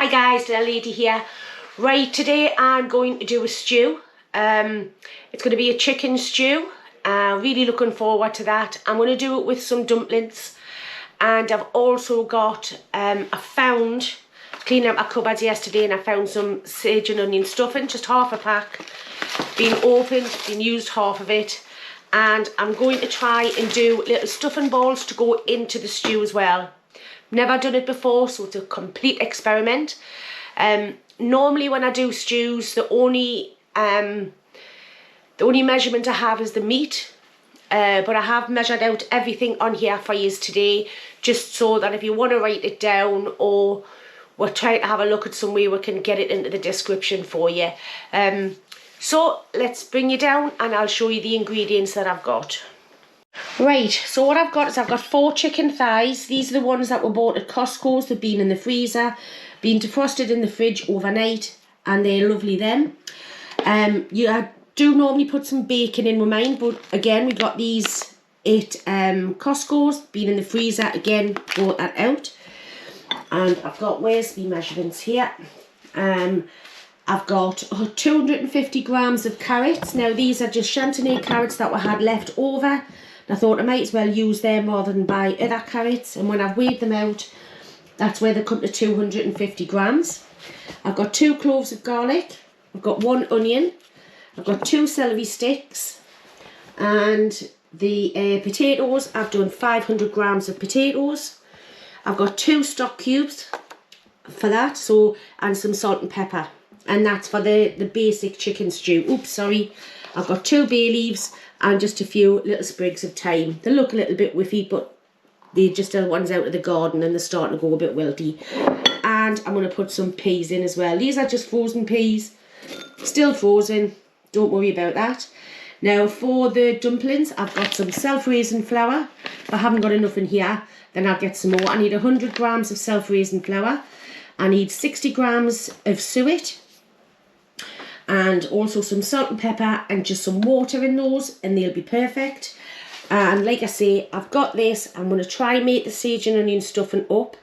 Hi guys, little lady here. Right, today I'm going to do a stew. It's going to be a chicken stew. Really looking forward to that. I'm going to do it with some dumplings. And I've also got, I found, cleaning out my cupboards yesterday, and I found some sage and onion stuffing, just half a pack. Been opened, been used half of it. And I'm going to try and do little stuffing balls to go into the stew as well. Never done it before, so it's a complete experiment. Normally when I do stews, the only measurement I have is the meat. But I have measured out everything on here for you today, just so that if you want to write it down, or we're trying to have a look at some way we can get it into the description for you. So let's bring you down and I'll show you the ingredients that I've got. Right, so what I've got is I've got 4 chicken thighs. These are the ones that were bought at Costco's. They've been in the freezer, been defrosted in the fridge overnight, and they're lovely then. I do normally put some bacon in with mine, but again, we got these at Costco's, been in the freezer, again, brought that out. And I've got, where's the measurements here? I've got 250 grams of carrots. Now these are just chantenay carrots that were had left over. I thought I might as well use them rather than buy other carrots, and when I've weighed them out, that's where they come to 250 grams. I've got 2 cloves of garlic, I've got 1 onion, I've got 2 celery sticks, and the potatoes, I've done 500 grams of potatoes. I've got 2 stock cubes for that, and some salt and pepper, and that's for the basic chicken stew. Oops, sorry. I've got 2 bay leaves and just a few little sprigs of thyme. They look a little bit whiffy, but they're just the ones out of the garden and they're starting to go a bit wilty. And I'm going to put some peas in as well. These are just frozen peas, still frozen, don't worry about that. Now for the dumplings, I've got some self-raising flour. If I haven't got enough in here, then I'll get some more. I need 100 grams of self-raising flour. I need 60 grams of suet, and also some salt and pepper and just some water in those, and they'll be perfect. And like I say, I've got this. I'm going to try and make the sage and onion stuffing up.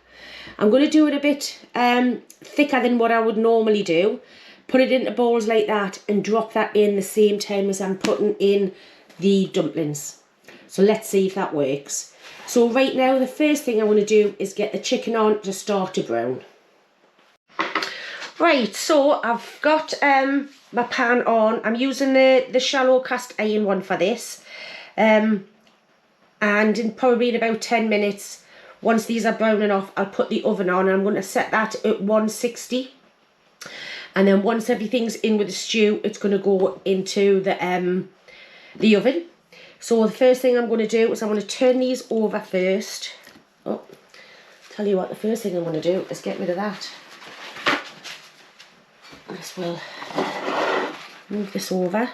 I'm going to do it a bit thicker than what I would normally do. Put it into bowls like that and drop that in the same time as I'm putting in the dumplings. So let's see if that works. So right now, the first thing I want to do is get the chicken on to start to brown. Right, so I've got my pan on. I'm using the shallow cast iron one for this. And probably in about 10 minutes, once these are browning off, I'll put the oven on. I'm going to set that at 160. And then once everything's in with the stew, it's going to go into the oven. So the first thing I'm going to do is I'm going to turn these over first. Oh, tell you what, the first thing I'm going to do is get rid of that. As well, move this over.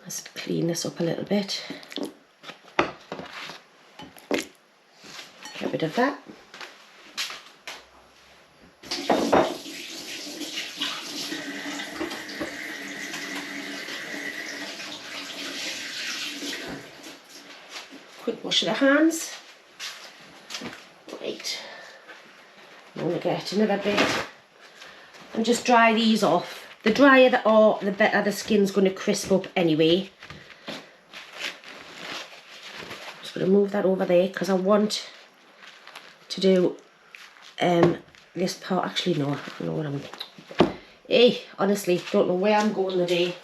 Let's clean this up a little bit. Get rid of that. Quick wash of the hands. Right. I'm going to get another bit and just dry these off. The drier they are, the better the skin's going to crisp up anyway. Just going to move that over there because I want to do this part. Actually, no, I don't know what I'm... honestly, don't know where I'm going today.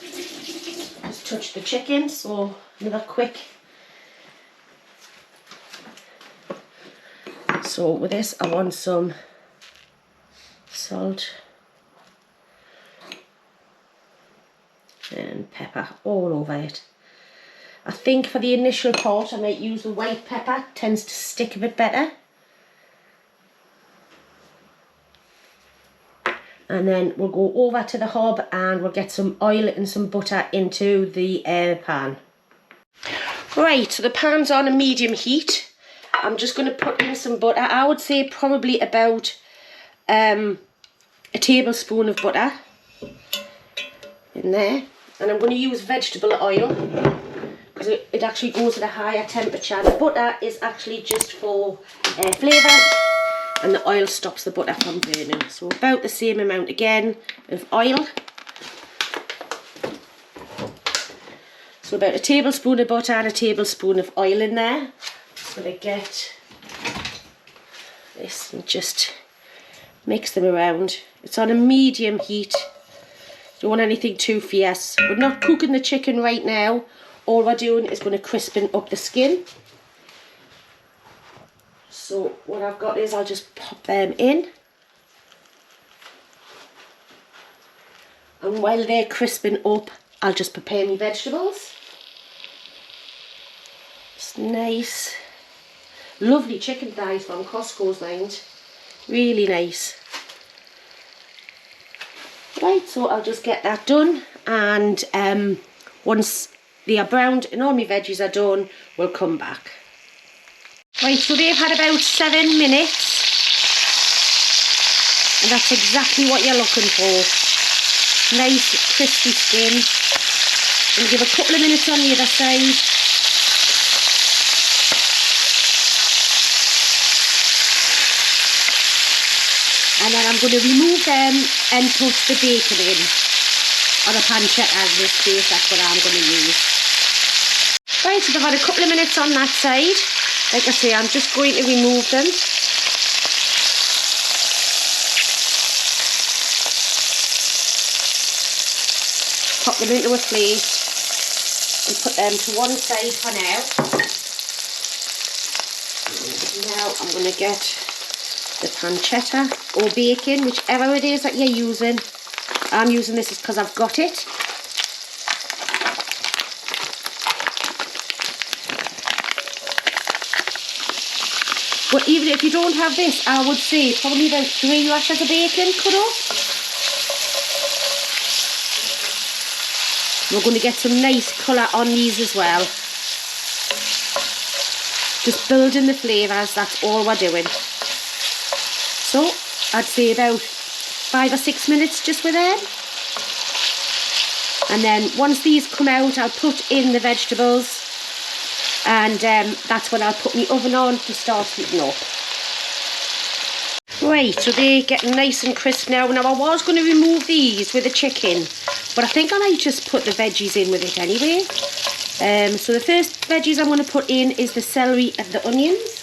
Just touch the chicken, so another quick... So with this, I want some salt and pepper all over it. I think for the initial part, I might use the white pepper. It tends to stick a bit better. And then we'll go over to the hob and we'll get some oil and some butter into the pan. Right, so the pan's on a medium heat. I'm just going to put in some butter. I would say probably about a tablespoon of butter in there. And I'm going to use vegetable oil because it actually goes at a higher temperature. The butter is actually just for flavour, and the oil stops the butter from burning. So about the same amount again of oil. So about a tablespoon of butter and a tablespoon of oil in there. Just going to get this and just mix them around. It's on a medium heat. Don't want anything too fierce. We're not cooking the chicken right now. All we're doing is going to crispen up the skin. So what I've got is I'll just pop them in. And while they're crisping up, I'll just prepare my vegetables. It's nice, lovely chicken thighs from Costco's, mind. Really nice. Right, so I'll just get that done, and once they are browned and all my veggies are done, we'll come back. Right, so they've had about 7 minutes, and that's exactly what you're looking for. Nice crispy skin. And give a couple of minutes on the other side. And then I'm going to remove them and put the bacon in. Or the pancetta in this case, that's what I'm going to use. Right, so they've had a couple of minutes on that side. Like I say, I'm just going to remove them. Pop them into a plate and put them to one side for now. Now I'm going to get the pancetta or bacon, whichever it is that you're using. I'm using this because I've got it. But even if you don't have this, I would say probably about 3 rashers of bacon cut up. We're going to get some nice colour on these as well. Just building the flavours, that's all we're doing. So, I'd say about 5 or 6 minutes just with them. And then once these come out, I'll put in the vegetables. And that's when I'll put my oven on to start heating up. Right, so they're getting nice and crisp now. Now I was going to remove these with the chicken, but I think I might just put the veggies in with it anyway. So the first veggies I'm going to put in is the celery and the onions.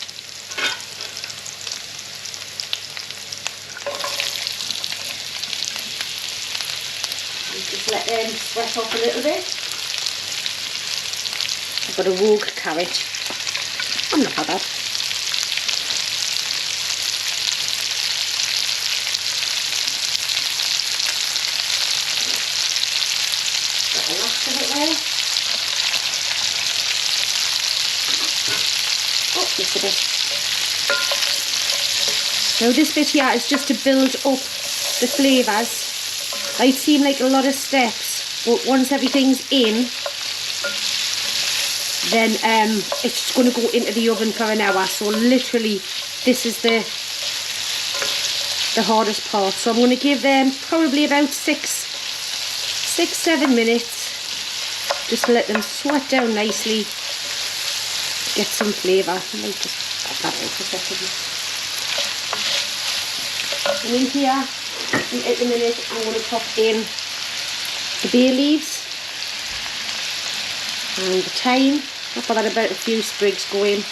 Just let them sweat off a little bit. I've got a rogue carrot. I'm not bad. Got the last of it there. Oh, just a bit. Now this bit here is just to build up the flavours. Might seem like a lot of steps, but once everything's in, then it's going to go into the oven for an hour. So literally this is the hardest part. So I'm going to give them probably about 6-7 minutes, just to let them sweat down nicely, get some flavour. I might just pop that out for a second. And in here, at the minute, I'm going to pop in the bay leaves and the thyme. I've got about a few sprigs going.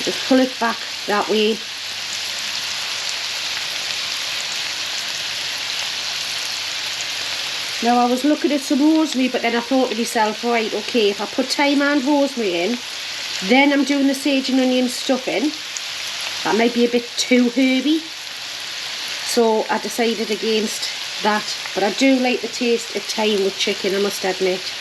Just pull it back that way. Now I was looking at some rosemary, but then I thought to myself, right, okay, if I put thyme and rosemary in, then I'm doing the sage and onion stuffing, that might be a bit too herby. So I decided against that. But I do like the taste of thyme with chicken, I must admit.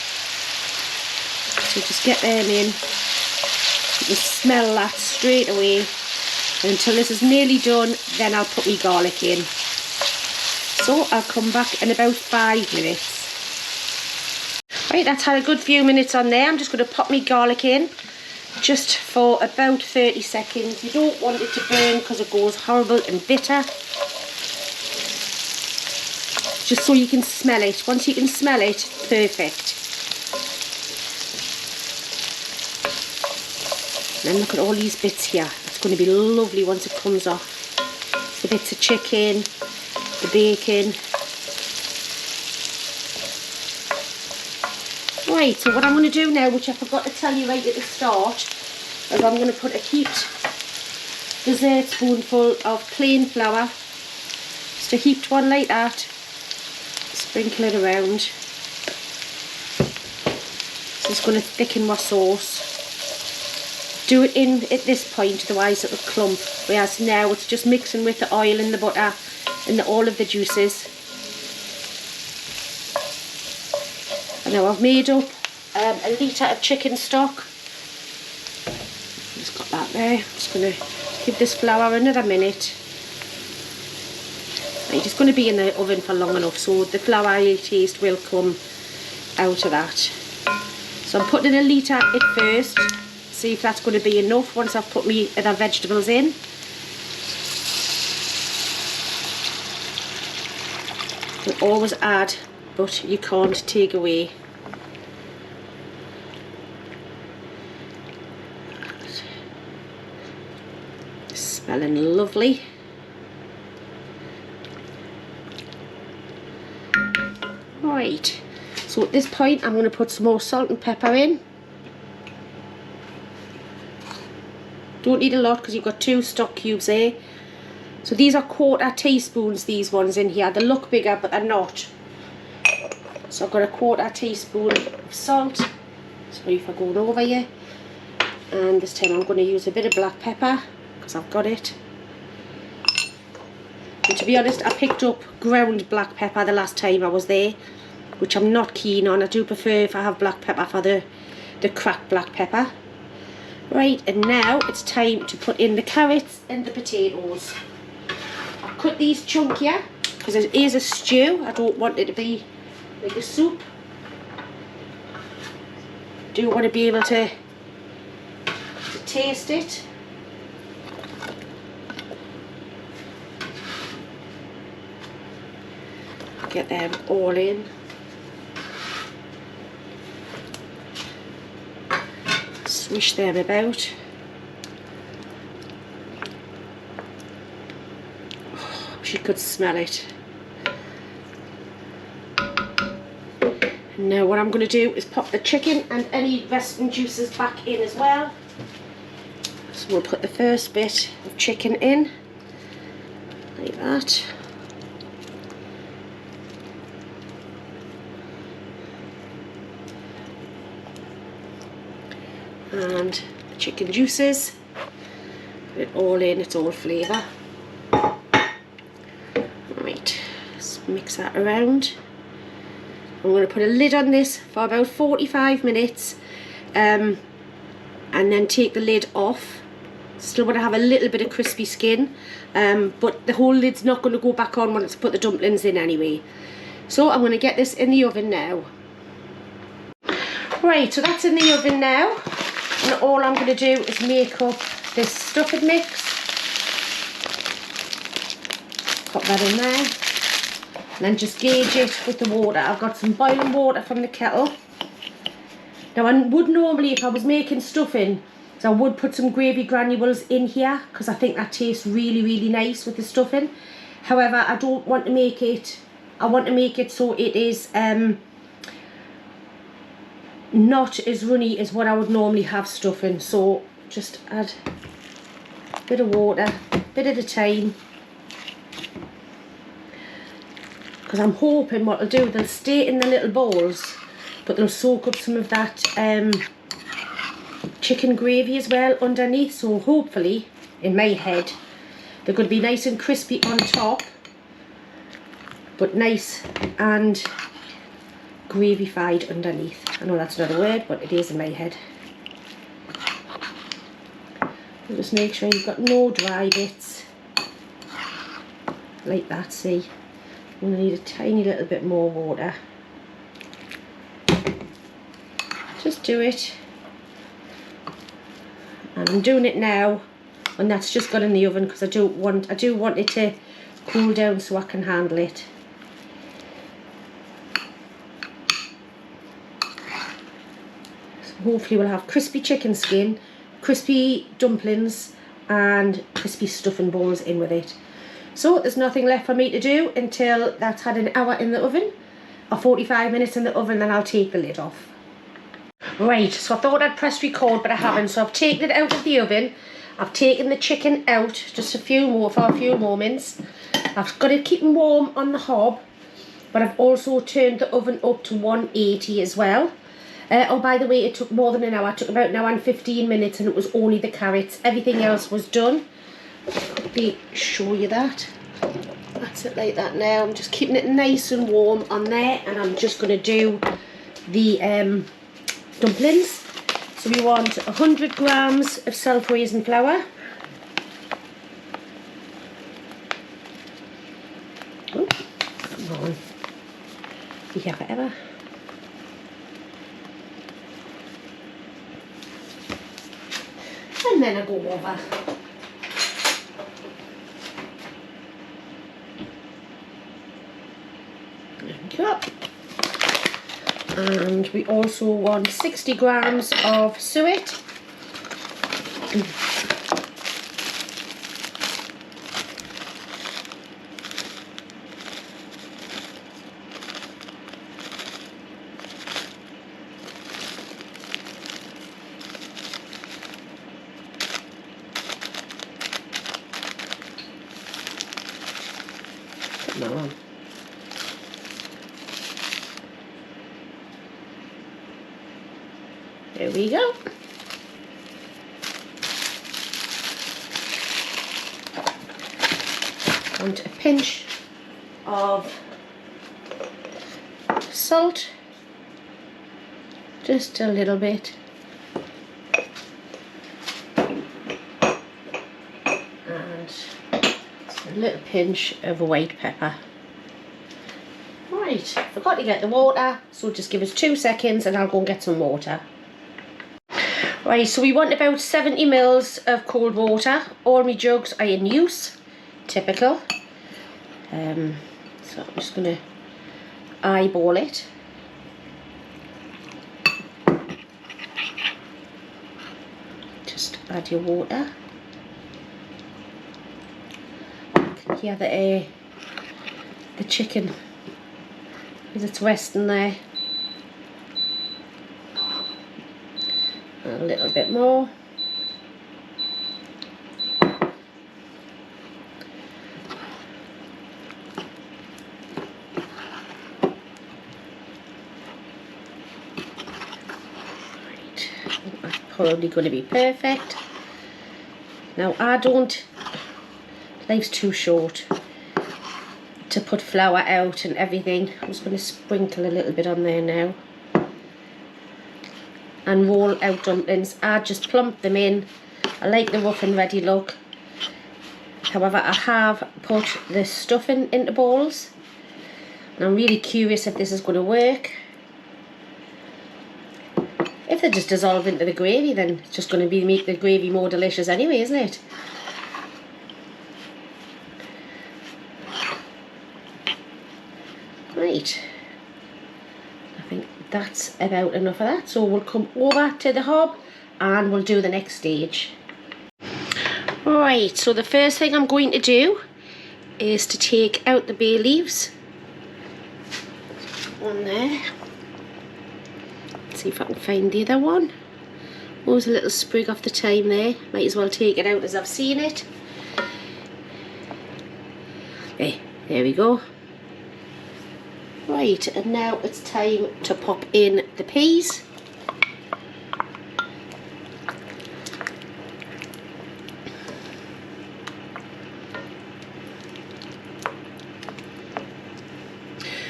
So just get them in. You can smell that straight away. And until this is nearly done, then I'll put my garlic in. So I'll come back in about 5 minutes. Right, that's had a good few minutes on there. I'm just going to pop my garlic in just for about 30 seconds. You don't want it to burn because it goes horrible and bitter. Just so you can smell it. Once you can smell it, perfect. then look at all these bits here. It's going to be lovely once it comes off. The bits of chicken, the bacon. Right, so what I'm going to do now, which I forgot to tell you right at the start, is I'm going to put a heaped dessert spoonful of plain flour. Just a heaped one like that. Sprinkle it around. So it's going to thicken my sauce. Do it in at this point, otherwise it will clump. Whereas now it's just mixing with the oil and the butter and all of the juices. And now I've made up a litre of chicken stock. Just got that there. Just going to give this flour another minute. Right, it's going to be in the oven for long enough, so the floury taste will come out of that. So I'm putting in a litre at first. See if that's going to be enough once I've put my other vegetables in. You always add, but you can't take away. Smelling lovely. Right, so at this point I'm going to put some more salt and pepper in. Don't need a lot because you've got 2 stock cubes there. So these are 1/4 teaspoons, these ones in here. They look bigger but they're not. So I've got a 1/4 teaspoon of salt. Sorry for going over here. And this time I'm going to use a bit of black pepper because I've got it. And to be honest, I picked up ground black pepper the last time I was there, which I'm not keen on. I do prefer if I have black pepper for the cracked black pepper. Right, and now it's time to put in the carrots and the potatoes. I cut these chunkier because it is a stew. I don't want it to be like a soup. I do want to be able to taste it. Get them all in. Swish them about. Oh, she could smell it. And now what I'm going to do is pop the chicken and any resting juices back in as well. So we'll put the first bit of chicken in, like that. And the chicken juices, put it all in, it's all flavour. Right, let's mix that around. I'm going to put a lid on this for about 45 minutes and then take the lid off. Still want to have a little bit of crispy skin, but the whole lid's not going to go back on once I put the dumplings in anyway. So I'm going to get this in the oven now. Right, so that's in the oven now. And all I'm going to do is make up this stuffing mix. Pop that in there. And then just gauge it with the water. I've got some boiling water from the kettle. Now I would normally, if I was making stuffing, so I would put some gravy granules in here because I think that tastes really, really nice with the stuffing. However, I don't want to make it, I want to make it so it is not as runny as what I would normally have stuffing. So just add a bit of water, a bit at a time, because I'm hoping what I'll do, they'll stay in the little bowls but they'll soak up some of that chicken gravy as well underneath. So hopefully, in my head, they're going to be nice and crispy on top but nice and gravy-fied underneath. I know that's not a word, but it is in my head. Just make sure you've got no dry bits. Like that, see? I'm going to need a tiny little bit more water. Just do it. And I'm doing it now, and that's just got in the oven because I do want it to cool down so I can handle it. Hopefully we'll have crispy chicken skin, crispy dumplings and crispy stuffing balls in with it. So there's nothing left for me to do until that's had an hour in the oven, or 45 minutes in the oven, then I'll take the lid off. Right, so I thought I'd press record, but I haven't. So I've taken it out of the oven. I've taken the chicken out just for a few moments. I've got to keep them warm on the hob, but I've also turned the oven up to 180 as well. Oh, by the way, it took more than an hour. It took about an hour and 15 minutes, and it was only the carrots. Everything else was done. I'll quickly show you that. That's it like that now. I'm just keeping it nice and warm on there, and I'm just going to do the dumplings. So we want 100 grams of self-raising flour. Oh, come on. Be here forever. And then I go over. And we also want 60 grams of suet. Come on. There we go. And a pinch of salt, just a little bit. And a little pinch of white pepper. Right, forgot to get the water, so just give us 2 seconds and I'll go and get some water. Right, so we want about 70 mils of cold water. All my jugs are in use, typical. So I'm just going to eyeball it. Just add your water. You can hear the chicken as it's resting there. A little bit more. Right, that's probably going to be perfect. Now life's too short to put flour out and everything. I'm just going to sprinkle a little bit on there now. And roll out dumplings. I just plump them in. I like the rough and ready look. However, I have put the stuffing into balls, and I'm really curious if this is going to work. If they just dissolve into the gravy, then it's just going to make the gravy more delicious anyway, isn't it? Right. I think that's about enough of that, so we'll come over to the hob and we'll do the next stage. Right, so the first thing I'm going to do is to take out the bay leaves. One there. Let's see if I can find the other one. Oh, there's a little sprig off the thyme there. Might as well take it out as I've seen it. There we go. Right, and now it's time to pop in the peas.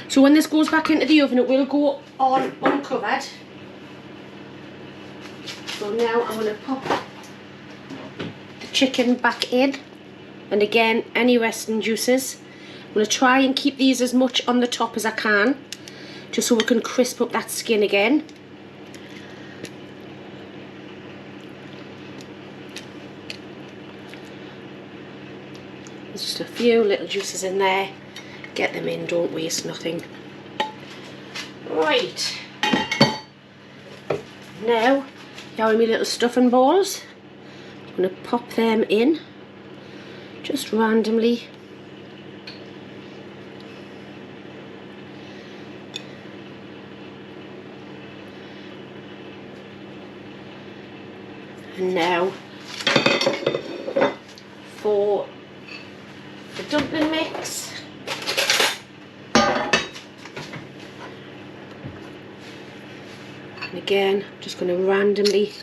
So when this goes back into the oven, it will go on uncovered. So now I'm going to pop the chicken back in, and again, any resting juices. I'm going to try and keep these as much on the top as I can, just so we can crisp up that skin again. There's just a few little juices in there. Get them in, don't waste nothing. Right. Now, here are my little stuffing balls. I'm going to pop them in just randomly. And now for the dumpling mix. And again, I'm just going to randomly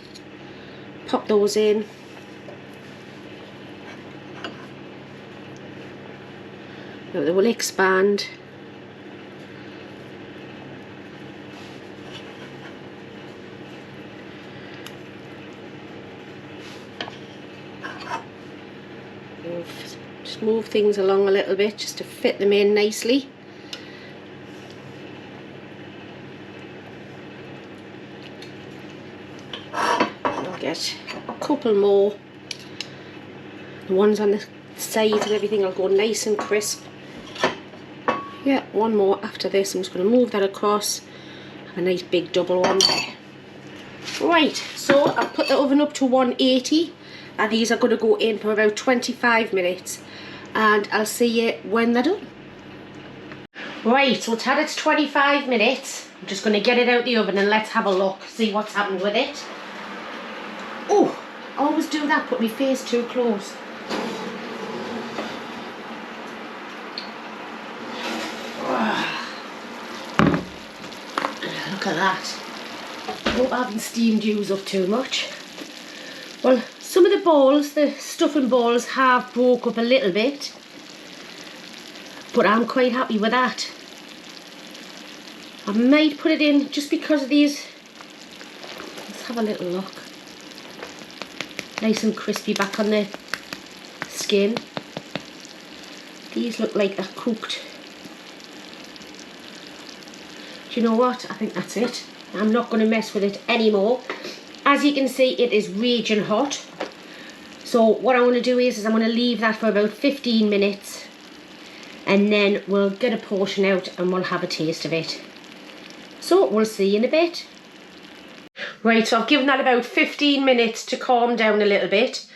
pop those in. Now they will expand. Just move things along a little bit just to fit them in nicely. I'll get a couple more. The ones on the sides and everything will go nice and crisp. Yeah, one more after this. I'm just going to move that across. Have a nice big double one there. Right, so I've put the oven up to 180 and these are going to go in for about 25 minutes and I'll see you when they're done. Right, so it's had its 25 minutes. I'm just going to get it out the oven and let's have a look, see what's happened with it. Oh, I always do that, put my face too close. Look at that. I hope I haven't steamed yous up too much. Well, some of the balls, the stuffing balls, have broke up a little bit, but I'm quite happy with that. I might put it in just because of these. Let's have a little look. Nice and crispy back on the skin. These look like they're cooked. Do you know what? I think that's it. I'm not going to mess with it anymore. As you can see, it is raging hot. So what I'm going to do is I'm going to leave that for about 15 minutes and then we'll get a portion out and we'll have a taste of it. So we'll see you in a bit. Right, so I've given that about 15 minutes to calm down a little bit.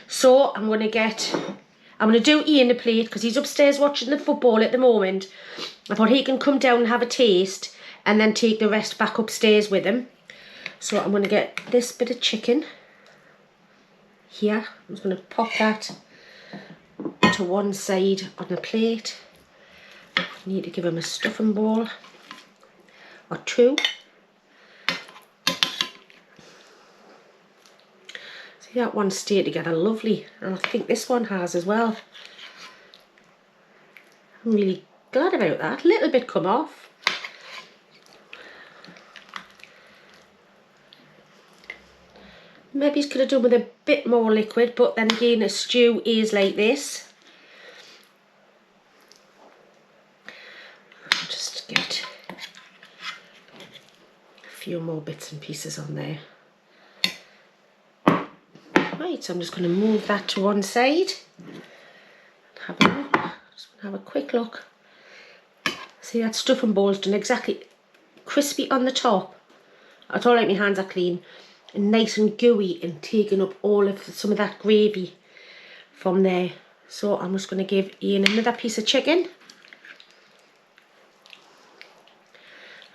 So I'm going to do Ian a plate because he's upstairs watching the football at the moment. I thought he can come down and have a taste and then take the rest back upstairs with him. So I'm going to get this bit of chicken here. I'm just going to pop that to one side on the plate. I need to give him a stuffing ball or two. See, that one stayed together lovely, and I think this one has as well. I'm really glad about that. A little bit come off. Maybe it could have done with a bit more liquid, but then again a stew is like this. I'll just get a few more bits and pieces on there. Right, so I'm just going to move that to one side. Have a look. Just want to have a quick look. See, that stuffing ball's done exactly crispy on the top. I don't like my hands are clean. And nice and gooey and taking up all of some of that gravy from there. So I'm just going to give Ian another piece of chicken.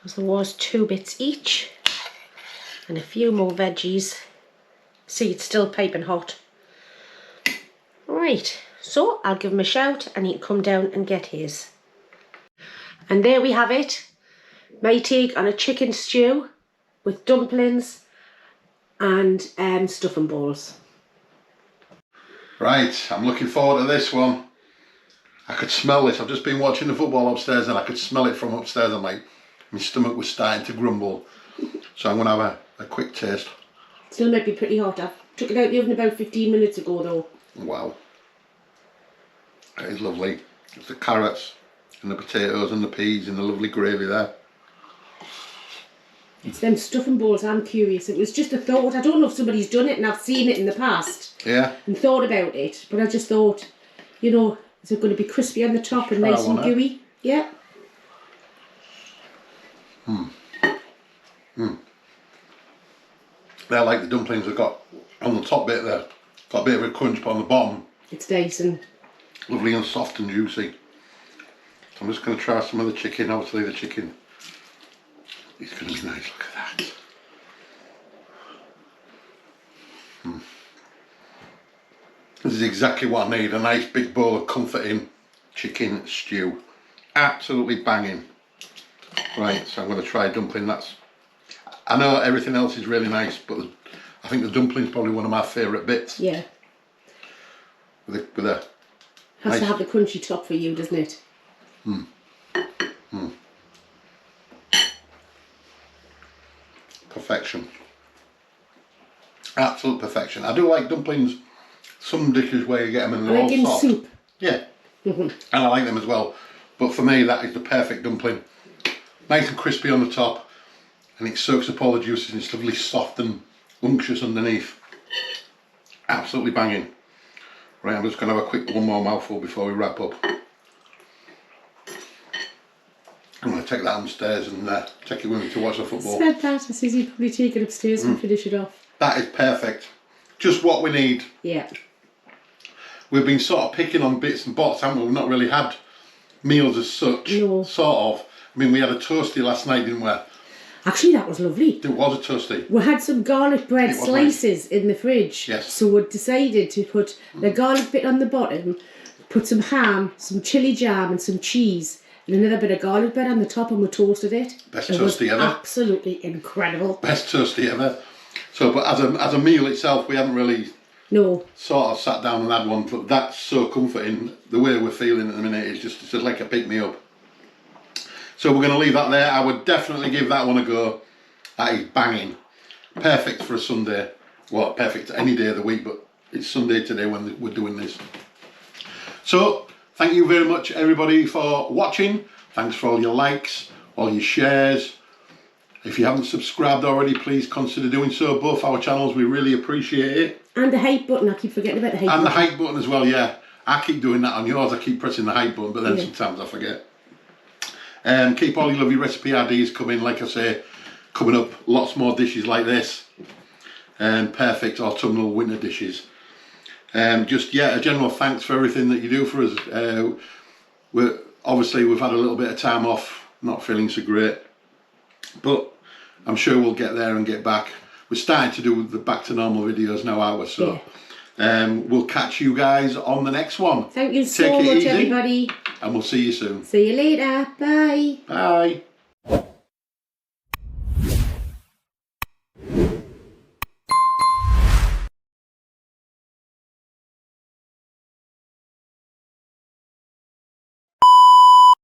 As there was 2 bits each. And a few more veggies. See, it's still piping hot. Right, so I'll give him a shout and he can come down and get his. And there we have it. My take on a chicken stew with dumplings and stuffing balls. Right, I'm looking forward to this one. I could smell this. I've just been watching the football upstairs and I could smell it from upstairs. I'm like, my stomach was starting to grumble. So I'm going to have a quick taste. Still might be pretty hot. I took it out the oven about 15 minutes ago though. Wow. It is lovely. It's the carrots and the potatoes and the peas and the lovely gravy there. It's them stuffing balls, I'm curious. It was just a thought. I don't know if somebody's done it and I've seen it in the past. Yeah. And thought about it. But I just thought, you know, is it going to be crispy on the top and nice and gooey? Yeah. They're like the dumplings I've got on the top bit there. Got a bit of a crunch on the bottom. It's nice and Lovely and soft and juicy. So I'm just going to try some of the chicken. Obviously the chicken is going to be nice. Look at that. This is exactly what I need. A nice big bowl of comforting chicken stew. Absolutely banging. Right, so I'm going to try dumpling. I know everything else is really nice, but I think the dumpling's probably one of my favourite bits. yeah. With a Has nice, to have the crunchy top for you, doesn't it? perfection. Absolute perfection. I do like dumplings. Some dishes where you get them and they're all in soft. soup. Yeah, and I like them as well. But for me, that is the perfect dumpling. Nice and crispy on the top, and it soaks up all the juices and it's lovely soft and unctuous underneath. Absolutely banging. Right, I'm just going to have a quick one more mouthful before we wrap up. I'm going to take that downstairs and take it with me to watch the football. Said that, as you probably take it upstairs and finish it off. That is perfect. Just what we need. Yeah. We've been sort of picking on bits and bots, haven't we? We've not really had meals as such. No. Sort of. I mean, we had a toasty last night, didn't we? Actually, that was lovely. It was a toasty. We had some garlic bread It was slices in the fridge. Yes. So we decided to put the garlic bit on the bottom, put some ham, some chilli jam and some cheese, and another bit of garlic bread on the top, and we toasted it. Best It was toasty ever. absolutely incredible. Best toasty ever. So, but as a meal itself, we haven't really No. sort of sat down and had one, but that's so comforting. The way we're feeling at the minute is just like a pick-me-up. So we're going to leave that there. I would definitely give that one a go. That is banging. Perfect for a Sunday. Well, perfect any day of the week, but it's Sunday today when we're doing this. So, thank you very much everybody for watching. Thanks for all your likes, all your shares. If you haven't subscribed already, please consider doing so. Both our channels, we really appreciate it. And the hype button, I keep forgetting about the hype button. And the hype button as well, yeah. I keep doing that on yours. I keep pressing the hype button, but then Yeah. sometimes I forget. Keep all your lovely recipe ideas coming. Like I say, coming up lots more dishes like this. Perfect autumnal winter dishes. Just, yeah, a general thanks for everything that you do for us. We've had a little bit of time off, not feeling so great. But I'm sure we'll get there and get back. We're starting to do the back to normal videos now, aren't we? So we'll catch you guys on the next one. Thank you Take so it much, easy, everybody. and we'll see you soon. See you later. Bye. Bye.